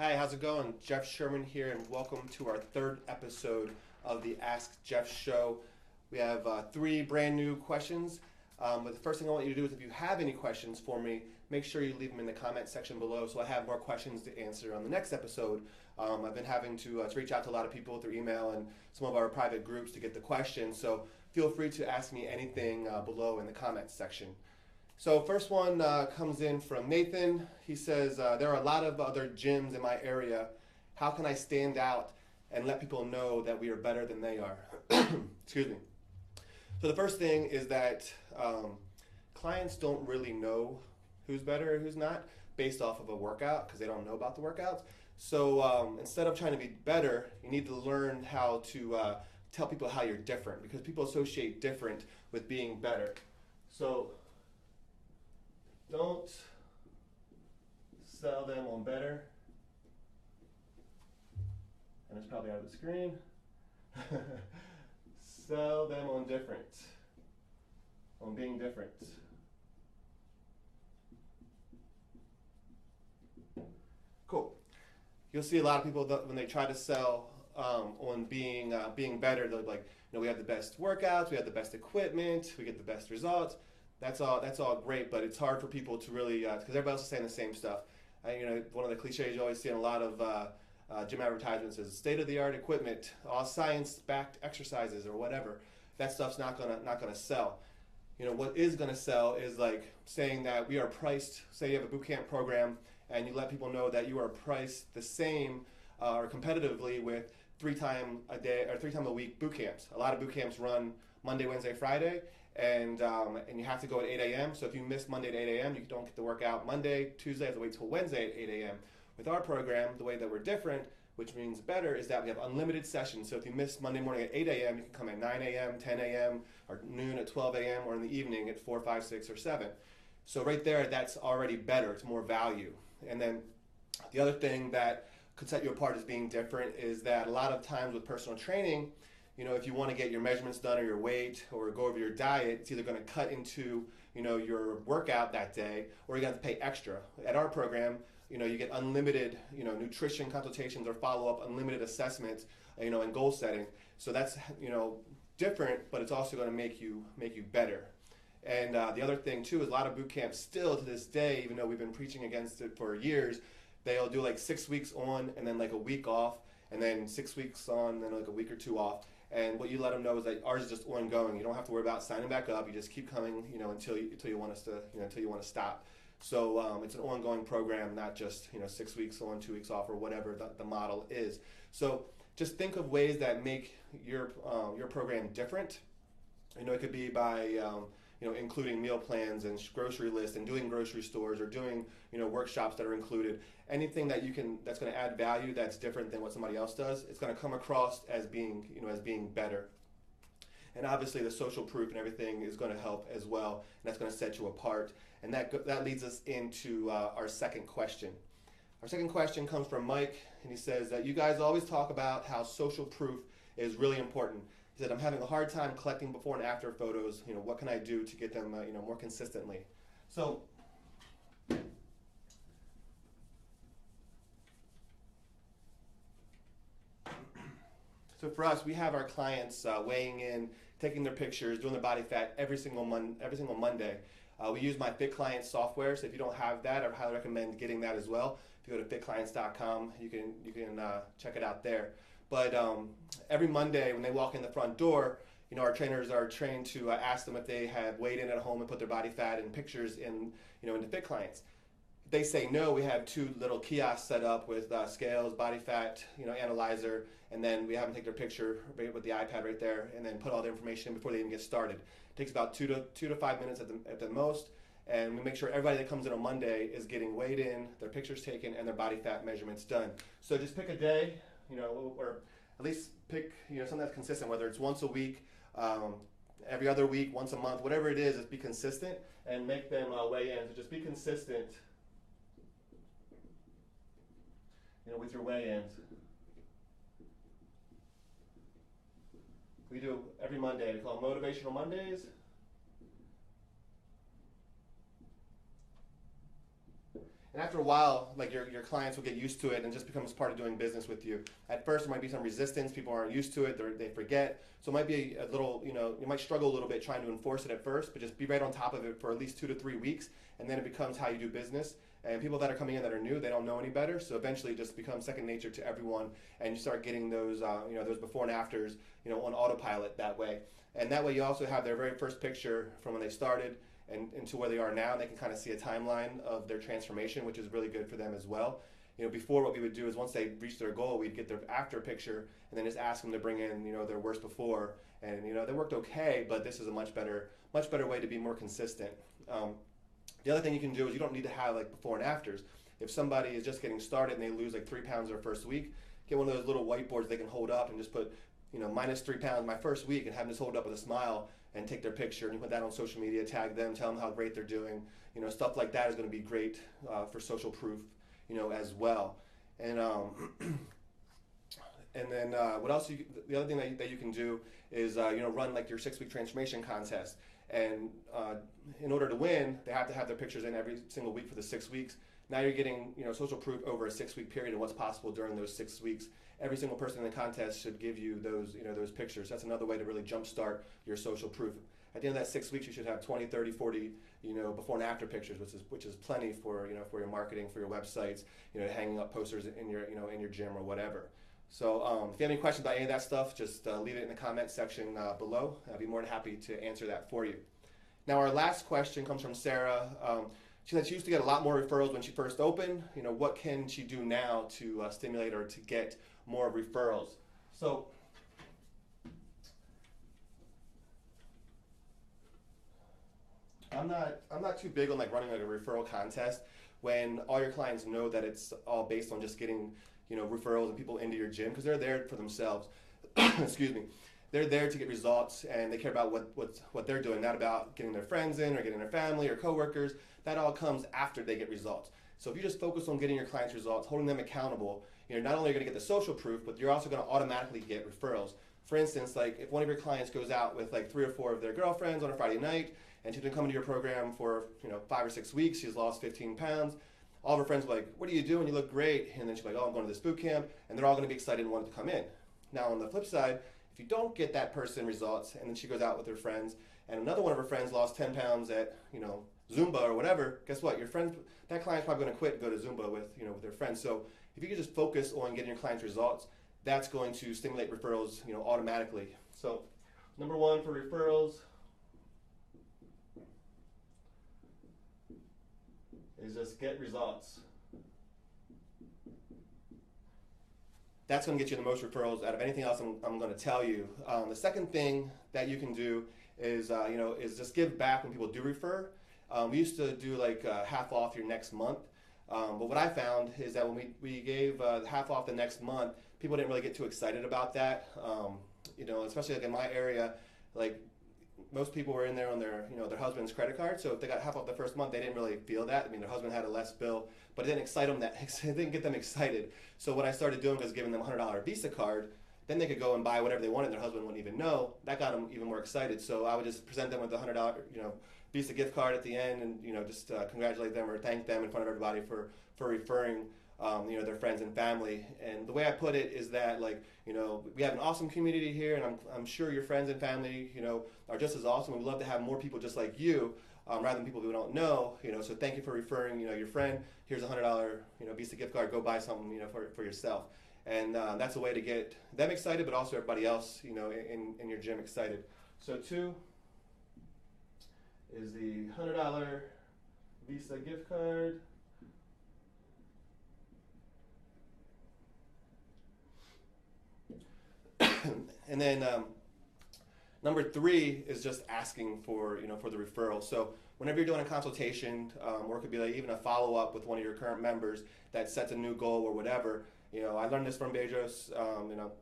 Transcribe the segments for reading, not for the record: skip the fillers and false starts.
Hi, how's it going? Jeff Sherman here, and welcome to our third episode of the Ask Jeff Show. We have three brand new questions. But the first thing I want you to do is, if you have any questions for me, make sure you leave them in the comment section below so I have more questions to answer on the next episode. I've been having to reach out to a lot of people through email and some of our private groups to get the questions, so feel free to ask me anything below in the comments section. So first one comes in from Nathan. He says, there are a lot of other gyms in my area. How can I stand out and let people know that we are better than they are? Excuse me. So the first thing is that clients don't really know who's better and who's not based off of a workout because they don't know about the workouts. So instead of trying to be better, you need to learn how to tell people how you're different, because people associate different with being better. So don't sell them on better. And it's probably out of the screen. Sell them on different, on being different. Cool. You'll see a lot of people that when they try to sell on being better, they're like, we have the best workouts, we have the best equipment, we get the best results. That's all great, but it's hard for people to really, because everybody else is saying the same stuff. One of the cliches you always see in a lot of gym advertisements is state-of-the-art equipment, all science-backed exercises or whatever. That stuff's not gonna sell. What is gonna sell is like saying that we are priced. Say you have a boot camp program, and you let people know that you are priced the same or competitively with 3 times a week boot camps. A lot of boot camps run Monday, Wednesday, Friday. And you have to go at 8 a.m. So if you miss Monday at 8 a.m., you don't get to work out Monday. Tuesday, you have to wait till Wednesday at 8 a.m. With our program, the way that we're different, which means better, is that we have unlimited sessions. So if you miss Monday morning at 8 a.m., you can come at 9 a.m., 10 a.m., or noon at 12 a.m., or in the evening at 4, 5, 6, or 7. So right there, that's already better. It's more value. And then the other thing that could set you apart as being different is that a lot of times with personal training, if you want to get your measurements done or your weight or go over your diet, it's either going to cut into, your workout that day, or you're going to have to pay extra. At our program, you get unlimited, nutrition consultations or follow-up, unlimited assessments, and goal setting. So that's, different, but it's also going to make you better. And the other thing too is a lot of boot camps still to this day, even though we've been preaching against it for years, they'll do like 6 weeks on and then like a week off, and then 6 weeks on and then like a week or 2 off. And what you let them know is that ours is just ongoing. You don't have to worry about signing back up. You just keep coming, until you want us to, until you want to stop. So it's an ongoing program, not just 6 weeks on, 2 weeks off, or whatever the model is. So just think of ways that make your program different. It could be by including meal plans and grocery lists and doing grocery stores or doing workshops that are included. Anything that that's going to add value that's different than what somebody else does, it's going to come across as being better. And obviously the social proof and everything is going to help as well, and that's going to set you apart. And that leads us into our second question. Our second question comes from Mike, and he says that you guys always talk about how social proof is really important. He said, I'm having a hard time collecting before and after photos. What can I do to get them more consistently? So for us, we have our clients weighing in, taking their pictures, doing their body fat every single Monday. We use my Fit Clients software, so if you don't have that, I would highly recommend getting that as well. If you go to fitclients.com, you can check it out there. But every Monday when they walk in the front door, our trainers are trained to ask them if they have weighed in at home and put their body fat and pictures into Fit Clients. If they say no, we have 2 little kiosks set up with scales, body fat, analyzer, and then we have them take their picture with the iPad right there, and then put all the information in before they even get started. It takes about 2 to 5 minutes at the most, and we make sure everybody that comes in on Monday is getting weighed in, their pictures taken, and their body fat measurements done. So just pick a day, or at least pick something that's consistent, whether it's once a week, every other week, once a month, whatever it is, just be consistent and make them weigh in. So just be consistent, with your weigh-ins. We do every Monday. We call them Motivational Mondays. And after a while, like your clients will get used to it and just becomes part of doing business with you. At first, there might be some resistance. People aren't used to it. They forget. So it might be a little, you might struggle a little bit trying to enforce it at first, but just be right on top of it for at least 2 to 3 weeks, and then it becomes how you do business. And people that are coming in that are new, they don't know any better. So eventually, it just becomes second nature to everyone, and you start getting those, those before and afters, on autopilot that way. And that way, you also have their very first picture from when they started and to where they are now, and they can kind of see a timeline of their transformation, which is really good for them as well. Before, what we would do is once they reach their goal, we'd get their after picture and then just ask them to bring in, their worst before. And, they worked okay, but this is a much better way to be more consistent. The other thing you can do is you don't need to have like before and afters. If somebody is just getting started and they lose like 3 pounds their first week, get one of those little whiteboards they can hold up and just put, minus 3 pounds my first week, and have them just hold it up with a smile and take their picture, and you put that on social media, tag them, tell them how great they're doing. Stuff like that is going to be great for social proof, as well. And and then what else? The other thing that you can do is run like your 6-week transformation contest. And in order to win, they have to have their pictures in every single week for the 6 weeks. Now you're getting social proof over a 6-week period and what's possible during those 6 weeks. Every single person in the contest should give you those pictures. That's another way to really jumpstart your social proof. At the end of that 6 weeks, you should have 20, 30, 40 before and after pictures, which is plenty for for your marketing, for your websites, hanging up posters in your in your gym or whatever. So if you have any questions about any of that stuff, just leave it in the comment section below. I'd be more than happy to answer that for you. Now our last question comes from Sarah. She said she used to get a lot more referrals when she first opened. What can she do now to stimulate or to get more referrals? So I'm not too big on like running like a referral contest when all your clients know that it's all based on just getting referrals and people into your gym, because they're there for themselves. Excuse me. They're there to get results, and they care about what they're doing, not about getting their friends in or getting their family or coworkers. That all comes after they get results. So if you just focus on getting your clients results, holding them accountable, not only are you going to get the social proof, but you're also going to automatically get referrals. For instance, like if one of your clients goes out with like 3 or 4 of their girlfriends on a Friday night, and she's been coming to your program for 5 or 6 weeks, she's lost 15 pounds. All of her friends are like, "What are you doing? You look great." And then she's like, "Oh, I'm going to this boot camp," and they're all going to be excited and want to come in. Now on the flip side, if you don't get that person results, and then she goes out with her friends, and another one of her friends lost 10 pounds at Zumba or whatever, guess what? That client's probably going to quit and go to Zumba with with their friends. So if you can just focus on getting your clients results, that's going to stimulate referrals automatically. So number 1 for referrals is just get results. That's going to get you the most referrals out of anything else I'm going to tell you. The second thing that you can do is is just give back when people do refer. We used to do like half off your next month, but what I found is that when we gave half off the next month, people didn't really get too excited about that. Especially like in my area, like most people were in there on their their husband's credit card. So if they got half off the first month, they didn't really feel that. I mean, their husband had a less bill, but it didn't excite them. It didn't get them excited. So what I started doing was giving them a $100 Visa card. Then they could go and buy whatever they wanted. Their husband wouldn't even know. That got them even more excited. So I would just present them with a $100 Visa gift card at the end, and just congratulate them or thank them in front of everybody for referring their friends and family. And the way I put it is that we have an awesome community here, and I'm sure your friends and family are just as awesome. We'd love to have more people just like you, rather than people who don't know. So thank you for referring your friend. Here's a $100 Visa gift card. Go buy something for yourself. And that's a way to get them excited, but also everybody else in your gym excited. So 2 is the $100 Visa gift card. And then number 3 is just asking for for the referral. So whenever you're doing a consultation, or it could be like even a follow-up with one of your current members that sets a new goal or whatever, I learned this from Bezos,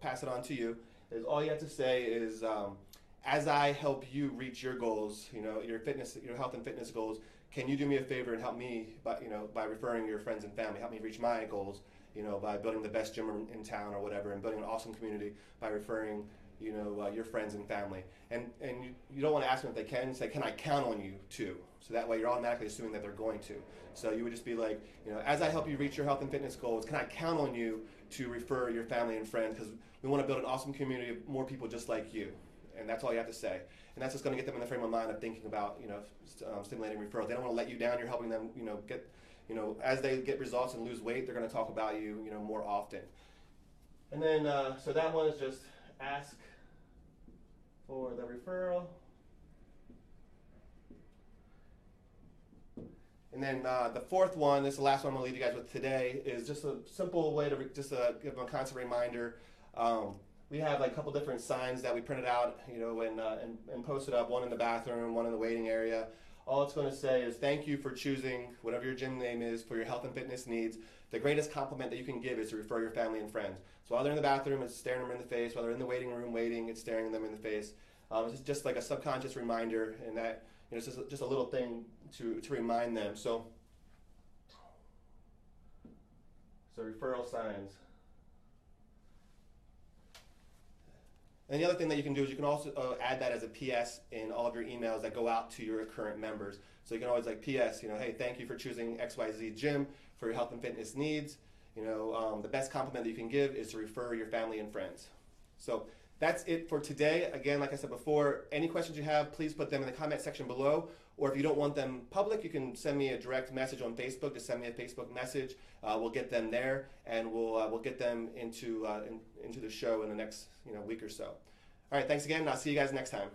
pass it on to you, is all you have to say is, as I help you reach your goals, your health and fitness goals, can you do me a favor and help me by referring your friends and family, help me reach my goals, by building the best gym in town or whatever, and building an awesome community by referring your friends and family. And you don't want to ask them if they can. Say, can I count on you to? So that way you're automatically assuming that they're going to. So you would just be like, as I help you reach your health and fitness goals, can I count on you to refer your family and friends? Because we want to build an awesome community of more people just like you. And that's all you have to say. And that's just going to get them in the frame of mind of thinking about, stimulating referrals. They don't want to let you down. You're helping them, get, as they get results and lose weight, they're going to talk about you, more often. And then, so that one is just ask for the referral. And then the fourth one, this is the last one I'm going to leave you guys with today, is just a simple way to give them a constant reminder. We have like a couple different signs that we printed out, and posted up, one in the bathroom, one in the waiting area. All it's going to say is thank you for choosing whatever your gym name is for your health and fitness needs. The greatest compliment that you can give is to refer your family and friends. So while they're in the bathroom, it's staring them in the face. While they're in the waiting room waiting, it's staring them in the face. It's just like a subconscious reminder, and that it's just a little thing to remind them. So referral signs. And the other thing that you can do is you can also add that as a PS in all of your emails that go out to your current members. So you can always like PS, hey, thank you for choosing XYZ gym for your health and fitness needs. The best compliment that you can give is to refer your family and friends. So that's it for today. Again, like I said before, any questions you have, please put them in the comment section below. Or if you don't want them public, you can send me a direct message on Facebook. Just send me a Facebook message. We'll get them there, and we'll get them into the show in the next week or so. All right, thanks again, and I'll see you guys next time.